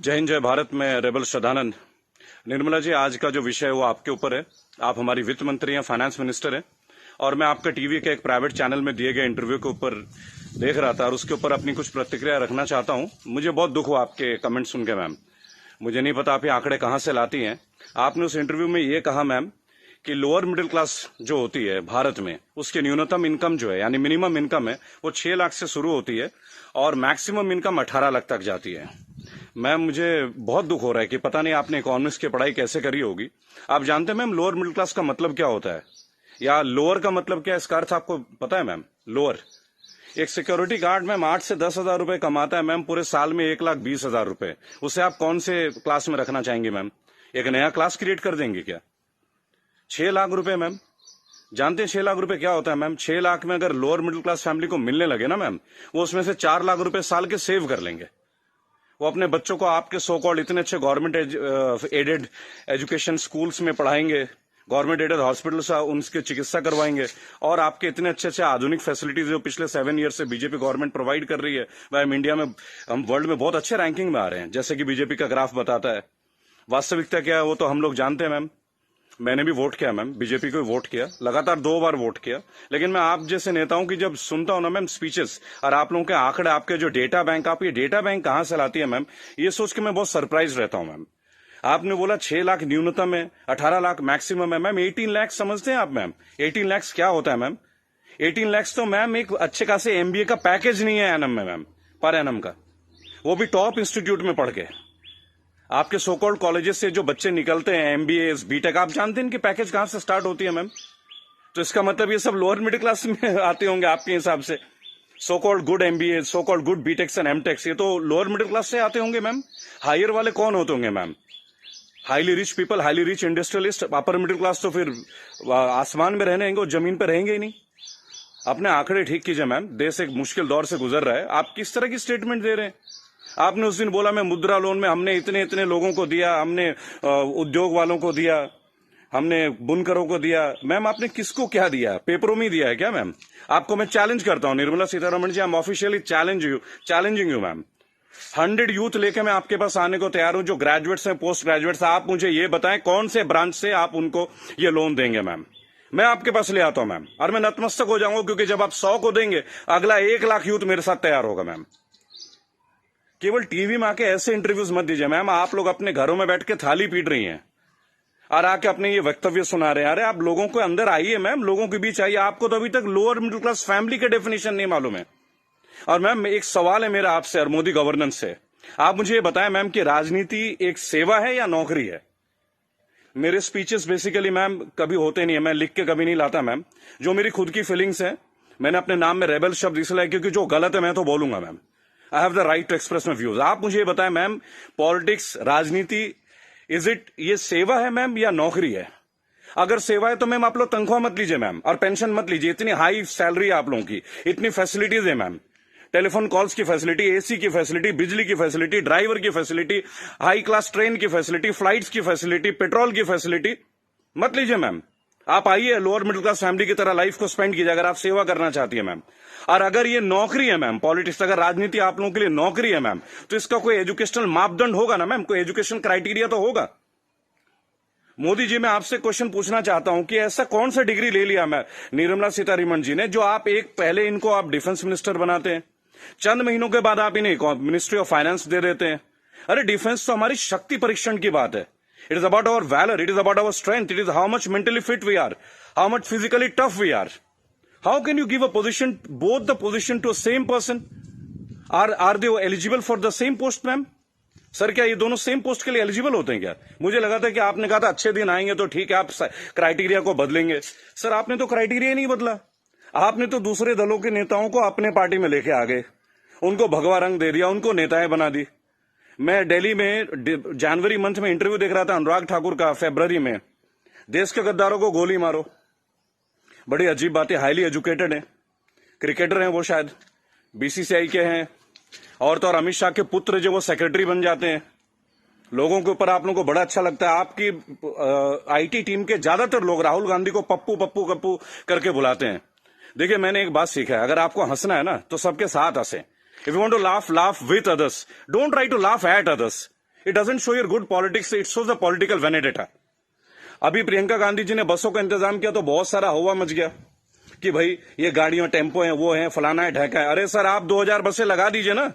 जय हिंद, जय भारत। मैं रेबल श्रद्धानंद। निर्मला जी, आज का जो विषय है वो आपके ऊपर है। आप हमारी वित्त मंत्री हैं, फाइनेंस मिनिस्टर हैं, और मैं आपका टीवी के एक प्राइवेट चैनल में दिए गए इंटरव्यू के ऊपर देख रहा था और उसके ऊपर अपनी कुछ प्रतिक्रिया रखना चाहता हूं। मुझे बहुत दुख हुआ आपके कमेंट सुन के मैम। मुझे नहीं पता आप ये आंकड़े कहां से लाती हैं। आपने उस इंटरव्यू में ये कहा मैम कि लोअर मिडिल क्लास जो होती है भारत में, उसकी न्यूनतम इनकम जो है यानी मिनिमम इनकम है वो 6 लाख से शुरू होती है और मैक्सिमम इनकम 18 लाख तक जाती है। मैम, मुझे बहुत दुख हो रहा है कि पता नहीं आपने इकोनॉमिक्स की पढ़ाई कैसे करी होगी। आप जानते हैं मैम लोअर मिडिल क्लास का मतलब क्या होता है, या लोअर का मतलब क्या है, इसका अर्थ आपको पता है मैम? लोअर, एक सिक्योरिटी गार्ड मैम 8 से 10 हजार रुपए कमाता है मैम, पूरे साल में 1,20,000 रुपए। उसे आप कौन से क्लास में रखना चाहेंगे मैम? एक नया क्लास क्रिएट कर देंगे क्या? 6 लाख रुपए मैम, जानते हैं 6 लाख रुपए क्या होता है मैम? 6 लाख में अगर लोअर मिडिल क्लास फैमिली को मिलने लगे ना मैम, वो उसमें से 4 लाख रुपए साल के सेव कर लेंगे। वो अपने बच्चों को आपके सो कॉल्ड इतने अच्छे गवर्नमेंट एडेड एजुकेशन स्कूल्स में पढ़ाएंगे, गवर्नमेंट एडेड हॉस्पिटल से उनकी चिकित्सा करवाएंगे, और आपके इतने अच्छे अच्छे आधुनिक फैसिलिटीज जो पिछले 7 ईयर से बीजेपी गवर्नमेंट प्रोवाइड कर रही है, वह हम इंडिया में, हम वर्ल्ड में बहुत अच्छे रैंकिंग में आ रहे हैं, जैसे कि बीजेपी का ग्राफ बताता है। वास्तविकता क्या है वो तो हम लोग जानते हैं मैम। मैंने भी वोट किया मैम, बीजेपी को वोट किया, लगातार 2 बार वोट किया। लेकिन मैं आप जैसे नेताओं की जब सुनता हूं ना मैम स्पीचेस, और आप लोगों के आंकड़े, आपके जो डेटा बैंक, आप ये डेटा बैंक कहां से लाती है मैम, ये सोच के मैं बहुत सरप्राइज रहता हूं मैम। आपने बोला 6 लाख न्यूनतम है, 18 लाख मैक्सिमम है मैम। 18 लाख समझते हैं आप मैम? 18 लाख क्या होता है मैम? 18 लाख तो मैम एक अच्छे खासे एमबीए का पैकेज नहीं है एनम में मैम, पर एनम का, वो भी टॉप इंस्टीट्यूट में पढ़ के। आपके सो कॉल्ड कॉलेजेस से जो बच्चे निकलते हैं, एमबीए, बीटेक, आप जानते हैं इनकी पैकेज कहां से स्टार्ट होती है मैम? तो इसका मतलब ये सब लोअर मिडिल क्लास में आते होंगे आपके हिसाब से। So called good MBA, so called good BTechs and MTechs, ये तो लोअर मिडिल क्लास से आते होंगे मैम। हायर वाले कौन होते होंगे ma'am? Highly rich people, highly rich industrialist. Upper middle class तो फिर आसमान में रहने और जमीन पर रहेंगे ही नहीं। अपने आंकड़े ठीक कीजिए मैम, देश एक मुश्किल दौर से गुजर रहा है। आप किस तरह की स्टेटमेंट दे रहे हैं? आपने उस दिन बोला मैं मुद्रा लोन में हमने इतने इतने लोगों को दिया, हमने उद्योग वालों को दिया, हमने बुनकरों को दिया। मैम, आपने किसको क्या दिया? पेपरों में दिया है क्या मैम? आपको मैं चैलेंज करता हूं Nirmala Sitharaman ji, I am officially challenging you ma'am. 100 youth लेके मैं आपके पास आने को तैयार हूं, जो ग्रेजुएट्स हैं, पोस्ट ग्रेजुएट्स। आप मुझे ये बताएं कौन से ब्रांच से आप उनको ये लोन देंगे मैम। मैं आपके पास ले आता हूं मैम, और मैं नतमस्तक हो जाऊंगा, क्योंकि जब आप 100 को देंगे, अगला 1 लाख यूथ मेरे साथ तैयार होगा मैम। केवल टीवी में आके ऐसे इंटरव्यूज मत दीजिए मैम। आप लोग अपने घरों में बैठ के थाली पीट रही हैं और आके अपने ये वक्तव्य सुना रहे हैं। अरे आप लोगों को अंदर आइए मैम, लोगों के बीच आइए। आपको तो अभी तक लोअर मिडिल क्लास फैमिली के डेफिनेशन नहीं मालूम है। और मैम, एक सवाल है मेरा आपसे और मोदी गवर्नेंस से। आप मुझे ये बताएं मैम कि राजनीति एक सेवा है या नौकरी है? मेरे स्पीचेस बेसिकली मैम कभी होते नहीं है, मैं लिख के कभी नहीं लाता मैम। जो मेरी खुद की फीलिंग्स है, मैंने अपने नाम में रेबल शब्द इसलिए, क्योंकि जो गलत है मैं तो बोलूंगा ma'am. I have the right to express my views. आप मुझे ये बताएं मैम, पॉलिटिक्स, राजनीति, इज इट, ये सेवा है मैम या नौकरी है? अगर सेवा है तो मैम आप लोग तनख्वाह मत लीजिए मैम, और पेंशन मत लीजिए। इतनी हाई सैलरी है आप लोगों की, इतनी फैसिलिटीज है मैम, टेलीफोन कॉल्स की फैसिलिटी, एसी की फैसिलिटी, बिजली की फैसिलिटी, ड्राइवर की फैसिलिटी, हाई क्लास ट्रेन की फैसिलिटी, फ्लाइट्स की फैसिलिटी, पेट्रोल की फैसिलिटी। मत लीजिए मैम। आप आइए, लोअर मिडिल क्लास फैमिली की तरह लाइफ को स्पेंड कीजिए अगर आप सेवा करना चाहती है मैम। और अगर ये नौकरी है मैम, पॉलिटिक्स, अगर राजनीति आप लोगों के लिए नौकरी है मैम, तो इसका कोई एजुकेशनल मापदंड होगा ना मैम, कोई एजुकेशन क्राइटेरिया तो होगा। मोदी जी, मैं आपसे क्वेश्चन पूछना चाहता हूं कि ऐसा कौन सा डिग्री ले लिया मैं निर्मला सीतारमण जी ने, जो आप एक पहले इनको आप डिफेंस मिनिस्टर बनाते हैं, चंद महीनों के बाद आप इन्हें मिनिस्ट्री ऑफ फाइनेंस दे देते हैं। अरे डिफेंस तो हमारी शक्ति परीक्षण की बात है। It is about our valour, it is about our strength, it is how much mentally fit we are, how much physically tough we are. How can you give a position, both the position to same person? Are they eligible for the same post ma'am? Sir, क्या ये दोनों same post के लिए eligible होते हैं क्या? मुझे लगा था कि आपने कहा था अच्छे दिन आएंगे तो ठीक है, आप क्राइटेरिया को बदलेंगे। सर, आपने तो क्राइटेरिया नहीं बदला। आपने तो दूसरे दलों के नेताओं को अपने पार्टी में लेके आ गए, उनको भगवा रंग दे दिया, उनको नेताएं बना दी। मैं दिल्ली में जनवरी मंथ में इंटरव्यू देख रहा था अनुराग ठाकुर का, फरवरी में, देश के गद्दारों को गोली मारो। बड़ी अजीब बात है, हाईली एजुकेटेड है, क्रिकेटर हैं वो, शायद बीसीसीआई के हैं, और तो और अमित शाह के पुत्र जो वो सेक्रेटरी बन जाते हैं। लोगों के ऊपर आप लोगों को बड़ा अच्छा लगता है। आपकी आईटी टीम के ज्यादातर लोग राहुल गांधी को पप्पू पप्पू कप्पू करके बुलाते हैं। देखिए, मैंने एक बात सीखा है, अगर आपको हंसना है ना तो सबके साथ हंसे। If you want to laugh, laugh with others, don't try to laugh at others. It doesn't show your good politics, it shows the political vendetta. अभी प्रियंका गांधी जी ने बसों का इंतजाम किया तो बहुत सारा हवा मच गया कि भाई ये गाड़ियां टेम्पो हैं, वो हैं, फलाना है, ढहका है। अरे सर, आप 2000 बसें लगा दीजिए ना।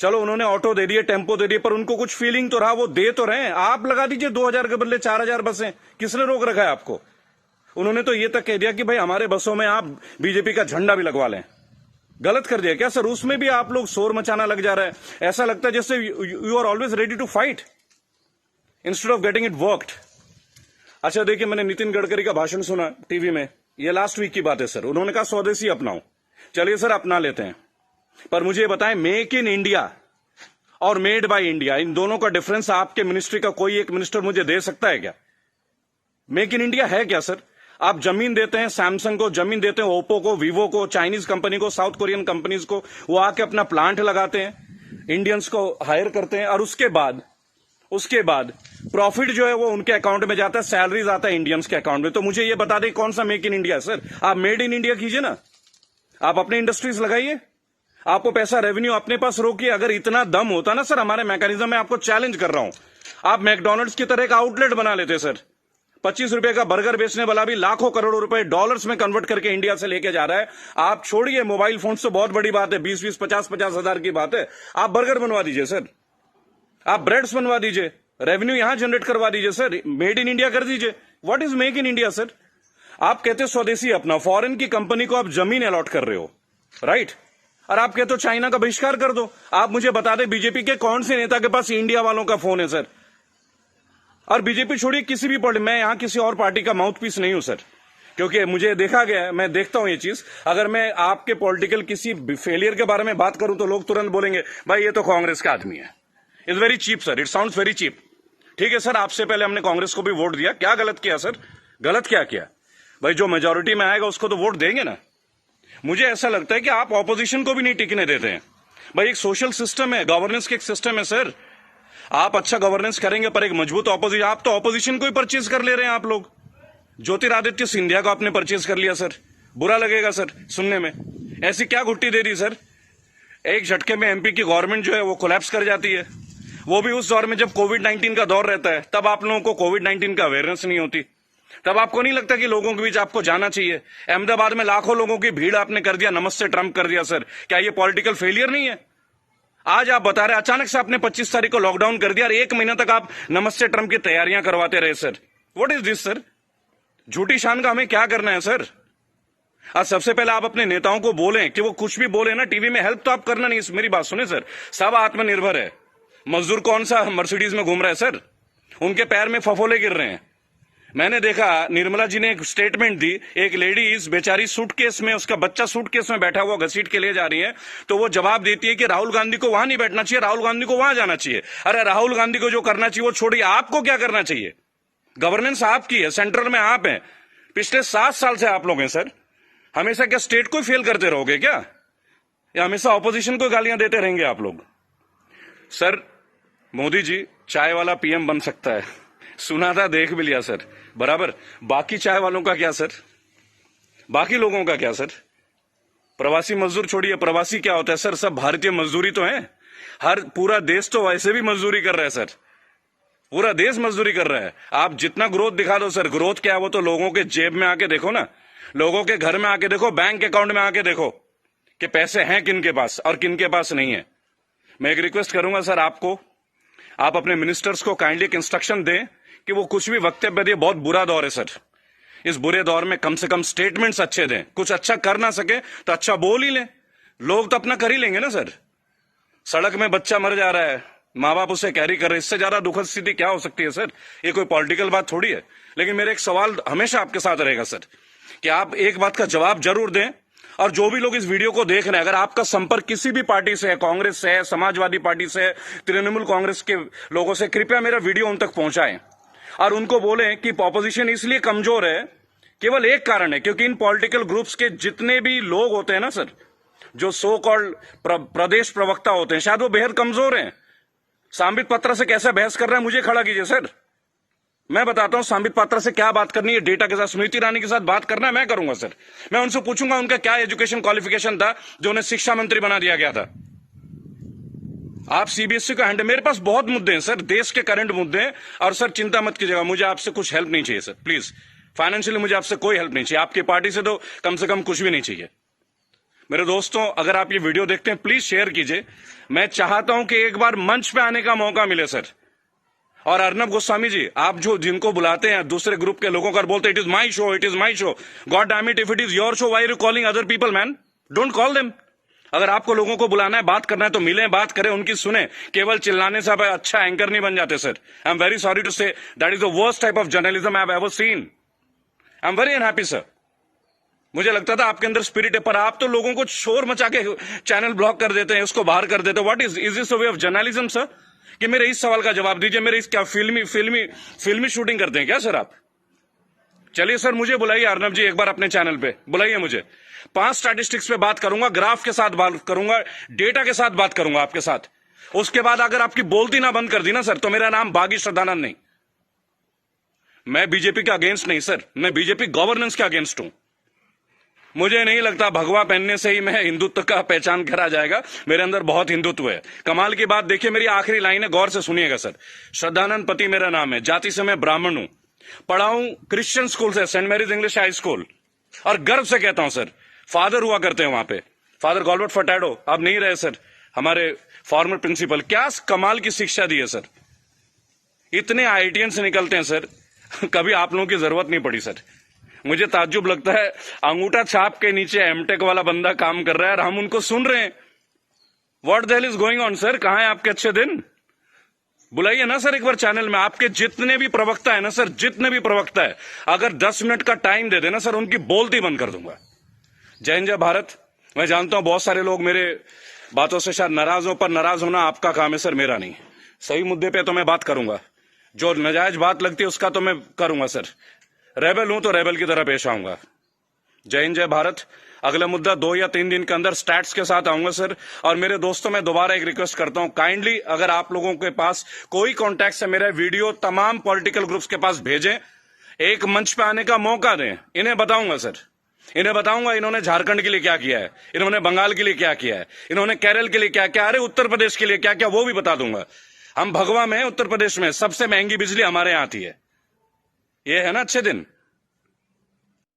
चलो उन्होंने ऑटो दे दिए, टेम्पो दे दिए, पर उनको कुछ फीलिंग तो रहा, वो दे तो रहे हैं। आप लगा दीजिए 2000 के बदले 4000 बसें। किसने रोक रखा है आपको? उन्होंने तो ये तक कह दिया कि भाई हमारे बसों में आप बीजेपी का झंडा भी लगवा लें। गलत कर दिया क्या सर? उसमें भी आप लोग शोर मचाना लग जा रहा है। ऐसा लगता है जैसे you are always ready to fight instead of getting it worked. अच्छा देखिए, मैंने नितिन गडकरी का भाषण सुना टीवी में, ये लास्ट वीक की बात है सर। उन्होंने कहा स्वदेशी अपनाओ। चलिए सर, अपना लेते हैं, पर मुझे बताएं, मेक इन इंडिया और मेड बाय इंडिया, इन दोनों का डिफरेंस आपके मिनिस्ट्री का कोई एक मिनिस्टर मुझे दे सकता है क्या? मेक इन इंडिया है क्या सर? आप जमीन देते हैं सैमसंग को, जमीन देते हैं ओप्पो को, वीवो को, चाइनीज कंपनी को, साउथ कोरियन कंपनीज को, वो आके अपना प्लांट लगाते हैं, इंडियंस को हायर करते हैं, और उसके बाद प्रॉफिट जो है वो उनके अकाउंट में जाता है, सैलरीज आता है इंडियंस के अकाउंट में। तो मुझे ये बता दें कौन सा मेक इन इंडिया है सर? आप मेड इन इंडिया कीजिए ना, आप अपने इंडस्ट्रीज लगाइए, आपको पैसा रेवेन्यू अपने पास रोकिए। अगर इतना दम होता ना सर हमारे मैकेनिज्म में, आपको चैलेंज कर रहा हूं, आप मैकडोनल्ड्स की तरह एक आउटलेट बना लेते सर। 25 रुपए का बर्गर बेचने वाला भी लाखों करोड़ों रुपए डॉलर्स में कन्वर्ट करके इंडिया से लेके जा रहा है। आप छोड़िए मोबाइल फोन तो बहुत बड़ी बात है, 20-20, 50-50 हजार की बात है। आप बर्गर बनवा दीजिए सर, आप ब्रेड्स बनवा दीजिए, रेवेन्यू यहां जनरेट करवा दीजिए सर, मेड इन इंडिया कर दीजिए। What is make in India sir? आप कहते स्वदेशी अपना, फॉरेन की कंपनी को आप जमीन अलॉट कर रहे हो, राइट? और आप कहते हो चाइना का बहिष्कार कर दो। आप मुझे बता दें बीजेपी के कौन से नेता के पास इंडिया वालों का फोन है सर? और बीजेपी छोड़िए, किसी भी पार्टी, मैं यहां किसी और पार्टी का माउथ पीस नहीं हूं सर, क्योंकि मुझे देखा गया है, मैं देखता हूं ये चीज। अगर मैं आपके पॉलिटिकल किसी फेलियर के बारे में बात करूं तो लोग तुरंत बोलेंगे भाई ये तो कांग्रेस का आदमी है। It's very cheap sir, it sounds very cheap. ठीक है सर, आपसे पहले हमने कांग्रेस को भी वोट दिया, क्या गलत किया सर? गलत क्या किया भाई? जो मेजोरिटी में आएगा उसको तो वोट देंगे ना। मुझे ऐसा लगता है कि आप ऑपोजिशन को भी नहीं टिकने देते हैं भाई। एक सोशल सिस्टम है, गवर्नेंस के एक सिस्टम है सर। आप अच्छा गवर्नेंस करेंगे पर एक मजबूत ऑपोजिशन, आप तो ऑपोजिशन को ही परचेज कर ले रहे हैं आप लोग। ज्योतिरादित्य सिंधिया को आपने परचेज कर लिया सर, बुरा लगेगा सर सुनने में। ऐसी क्या घुट्टी दे दी सर? एक झटके में एमपी की गवर्नमेंट जो है वो कोलैप्स कर जाती है, वो भी उस दौर में जब कोविड-19 का दौर रहता है। तब आप लोगों को कोविड-19 का अवेयरनेस नहीं होती, तब आपको नहीं लगता कि लोगों के बीच आपको जाना चाहिए। अहमदाबाद में लाखों लोगों की भीड़ आपने कर दिया, नमस्ते ट्रंप कर दिया सर। क्या ये पॉलिटिकल फेलियर नहीं है? आज आप बता रहे अचानक से आपने 25 तारीख को लॉकडाउन कर दिया और 1 महीना तक आप नमस्ते ट्रंप की तैयारियां करवाते रहे sir. What is this sir? झूठी शान का हमें क्या करना है सर? आज सबसे पहले आप अपने नेताओं को बोलें कि वो कुछ भी बोले ना टीवी में, हेल्प तो आप करना नहीं। मेरी बात सुने सर, सब आत्मनिर्भर है। मजदूर कौन सा मर्सिडीज में घूम रहा है सर? उनके पैर में फफोले गिर रहे हैं। मैंने देखा निर्मला जी ने एक स्टेटमेंट दी, एक लेडीज बेचारी सूटकेस में, उसका बच्चा सूटकेस में बैठा हुआ घसीट के ले जा रही है, तो वो जवाब देती है कि राहुल गांधी को वहां नहीं बैठना चाहिए, राहुल गांधी को वहां जाना चाहिए। अरे राहुल गांधी को जो करना चाहिए वो छोड़िए, आपको क्या करना चाहिए? गवर्नेंस आपकी है, सेंट्रल में आप हैं, पिछले 7 साल से आप लोग हैं सर। हमेशा क्या स्टेट को फेल करते रहोगे क्या, या हमेशा ऑपोजिशन को गालियां देते रहेंगे आप लोग? सर मोदी जी चाय वाला पीएम बन सकता है, सुना था, देख भी लिया सर, बराबर। बाकी चाय वालों का क्या सर? बाकी लोगों का क्या सर? प्रवासी मजदूर छोड़िए, प्रवासी क्या होता है सर? सब भारतीय मजदूरी तो है। हर पूरा देश तो वैसे भी मजदूरी कर रहा है सर, पूरा देश मजदूरी कर रहा है। आप जितना ग्रोथ दिखा दो सर, ग्रोथ क्या है वो तो लोगों के जेब में आके देखो ना, लोगों के घर में आके देखो, बैंक अकाउंट में आके देखो कि पैसे हैं किन के पास और किन के पास नहीं है। मैं एक रिक्वेस्ट करूंगा सर आपको, आप अपने मिनिस्टर्स को काइंडली एक इंस्ट्रक्शन दें कि वो कुछ भी वक्तव्य दे, बहुत बुरा दौर है सर। इस बुरे दौर में कम से कम स्टेटमेंट्स अच्छे दें। कुछ अच्छा कर ना सके तो अच्छा बोल ही लें, लोग तो अपना कर ही लेंगे ना सर। सड़क में बच्चा मर जा रहा है, माँ बाप उसे कैरी कर रहे, इससे ज्यादा दुखद स्थिति क्या हो सकती है सर? ये कोई पॉलिटिकल बात थोड़ी है। लेकिन मेरा एक सवाल हमेशा आपके साथ रहेगा सर, कि आप एक बात का जवाब जरूर दें, और जो भी लोग इस वीडियो को देख रहे हैं, अगर आपका संपर्क किसी भी पार्टी से है, कांग्रेस से है, समाजवादी पार्टी से है, तृणमूल कांग्रेस के लोगों से, कृपया मेरा वीडियो उन तक पहुंचाएं और उनको बोलें कि ऑपोजिशन इसलिए कमजोर है, केवल एक कारण है, क्योंकि इन पॉलिटिकल ग्रुप्स के जितने भी लोग होते हैं ना सर, जो सो कॉल्ड प्रदेश प्रवक्ता होते हैं, शायद वो बेहद कमजोर हैं। सांबित पात्रा से कैसे बहस कर रहे हैं, मुझे खड़ा कीजिए सर, मैं बताता हूं सांबित पात्रा से क्या बात करनी है, डेटा के साथ, स्मृति ईरानी के साथ बात करना है, मैं करूंगा सर। मैं उनसे पूछूंगा उनका क्या एजुकेशन क्वालिफिकेशन था जो उन्हें शिक्षा मंत्री बना दिया गया था। आप सीबीएसई का हैंडल, मेरे पास बहुत मुद्दे हैं सर, देश के करंट मुद्दे हैं। और सर चिंता मत कीजिएगा, मुझे आपसे कुछ हेल्प नहीं चाहिए सर, प्लीज। फाइनेंशियली मुझे आपसे कोई हेल्प नहीं चाहिए, आपकी पार्टी से तो कम से कम कुछ भी नहीं चाहिए। मेरे दोस्तों, अगर आप ये वीडियो देखते हैं प्लीज शेयर कीजिए। मैं चाहता हूं कि एक बार मंच पे आने का मौका मिले सर। और अर्नब गोस्वामी जी, आप जो जिनको बुलाते हैं दूसरे ग्रुप के लोगों का, बोलते it is my show, it is my show. God damn it, if it is your show, why are you calling other people man? Don't call them. अगर आपको लोगों को बुलाना है, बात करना है, तो मिलें, बात करें, उनकी सुने। केवल चिल्लाने से आप अच्छा एंकर नहीं बन जाते sir. I am very sorry to say, that is the worst type of journalism I have ever seen. I am very unhappy sir. मुझे लगता था आपके अंदर स्पिरिट है, पर आप तो लोगों को शोर मचा के चैनल ब्लॉक कर देते हैं, उसको बाहर कर देते हैं। What is this way of journalism sir? कि मेरे इस सवाल का जवाब दीजिए। मेरे इस क्या फिल्मी शूटिंग करते हैं क्या सर आप? चलिए सर, मुझे बुलाइए अर्नब जी एक बार अपने चैनल पे, बुलाइए मुझे। 5 स्टैटिस्टिक्स पे बात करूंगा, ग्राफ के साथ बात करूंगा, डेटा के साथ बात करूंगा आपके साथ। उसके बाद अगर आपकी बोलती ना बंद कर दी ना सर, तो मेरा नाम बागी श्रद्धानंद नहीं। मैं बीजेपी के अगेंस्ट नहीं सर, मैं बीजेपी गवर्नेंस के अगेंस्ट हूं। मुझे नहीं लगता भगवा पहनने से ही मैं हिंदुत्व का पहचान करा जाएगा। मेरे अंदर बहुत हिंदुत्व है। कमाल की बात देखिए, मेरी आखिरी लाइन है, गौर से सुनिएगा सर। श्रद्धानंद पति मेरा नाम है, जाति से मैं ब्राह्मण हूं, पढ़ा हूं क्रिश्चियन स्कूल से, Saint Mary's English high school. और गर्व से कहता हूं सर, फादर हुआ करते हैं वहां पे, फादर गॉलबर्ट फर्टैडो, अब नहीं रहे सर, हमारे फॉर्मर प्रिंसिपल। क्या कमाल की शिक्षा दी है सर। इतने आईआईटीएन से निकलते हैं सर, कभी आप लोगों की जरूरत नहीं पड़ी सर। मुझे ताज्जुब लगता है, अंगूठा छाप के नीचे एमटेक वाला बंदा काम कर रहा है और हम उनको सुन रहे हैं। What the hell is going on sir? कहां है आपके अच्छे दिन? बुलाइए ना सर एक बार चैनल में। आपके जितने भी प्रवक्ता है ना सर, जितने भी प्रवक्ता है, अगर 10 मिनट का टाइम दे देना सर, उनकी बोलती बंद कर दूंगा। जय हिंद, जय भारत। मैं जानता हूं बहुत सारे लोग मेरे बातों से शायद नाराज हो, पर नाराज होना आपका काम है सर, मेरा नहीं। सही मुद्दे पे तो मैं बात करूंगा, जो नाजायज बात लगती है उसका तो मैं करूंगा सर। रेबल हूं तो रेबल की तरह पेश आऊंगा। जय हिंद, जय भारत। अगला मुद्दा 2 या 3 दिन के अंदर स्टैट्स के साथ आऊंगा सर। और मेरे दोस्तों, मैं दोबारा एक रिक्वेस्ट करता हूं, काइंडली अगर आप लोगों के पास कोई कॉन्टैक्ट है, मेरा वीडियो तमाम पॉलिटिकल ग्रुप्स के पास भेजें, एक मंच पे आने का मौका दें। इन्हें बताऊंगा सर, इन्हें बताऊंगा इन्होंने झारखंड के लिए क्या किया है, इन्होंने बंगाल के लिए क्या किया है, इन्होंने केरल के लिए क्या किया, अरे उत्तर प्रदेश के लिए क्या क्या, वो भी बता दूंगा। हम भगवा में, उत्तर प्रदेश में सबसे महंगी बिजली हमारे यहां आती है। ये है ना अच्छे दिन।